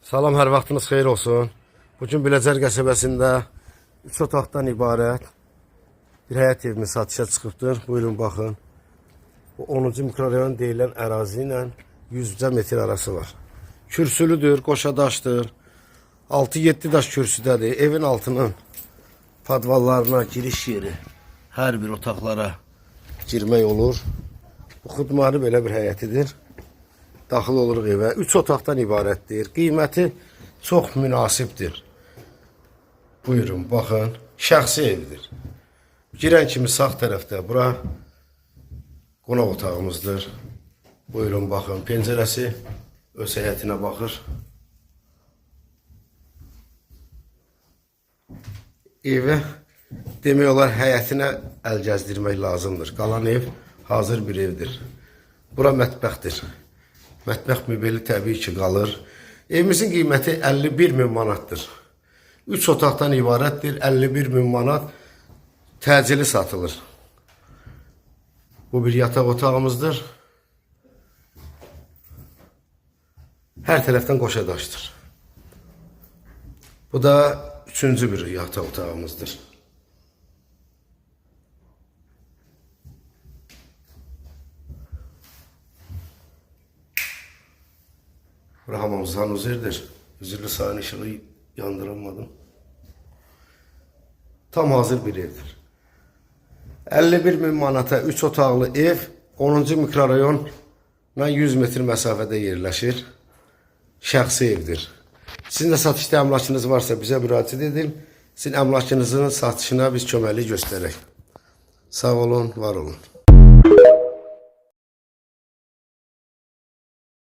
Salam, hər vaxtınız xeyir olsun. Bugün Biləcər qəsəbəsində 3 otaqdan ibarət bir həyət evimiz satışa çıxıbdır. Buyurun, baxın. Bu 10-cu mikrorayon deyilən ərazi ilə 100 metr arası var. Kürsülüdür, qoşadaşdır. 6-7 daş kürsüdədir. Evin altının padvallarına giriş yeri. Hər bir otaqlara girmək olur. Bu xudmanı belə bir həyətidir. Daxil oluruq evə. 3 otaqdan ibarətdir. Qiyməti çox münasibdir. Buyurun, baxın. Şəxsi evdir. Girən kimi sağ tərəfdə bura qonaq otağımızdır. Buyurun, baxın. Pəncərəsi öz həyətinə baxır. Evə demək olar həyətinə əl gəzdirmək lazımdır. Qalan ev hazır bir evdir. Bura mətbəxdir. Mətbəx möbeli təbii ki qalır. Evimizin qiyməti 51.000 manatdır. 3 otaqdan ibarətdir. 51.000 manat təcili satılır. Bu bir yataq otağımızdır. Hər tərəfdən qoşadaşdır. Bu da 3-cü bir yataq otağımızdır. Hamamız hanuzerdir. Üzürlü sahne ışığı yandıramadım. Tam hazır bir evdir. 51.000 manata 3 otaqlı ev 10-cu mikrorayondan 100 metr məsafədə yerləşir. Şəxsi evdir. Sizin də satışda əmlakınız varsa bizə müraciət edin. Sizin əmlakınızın satışına biz köməklik göstərək. Sağ olun, var olun.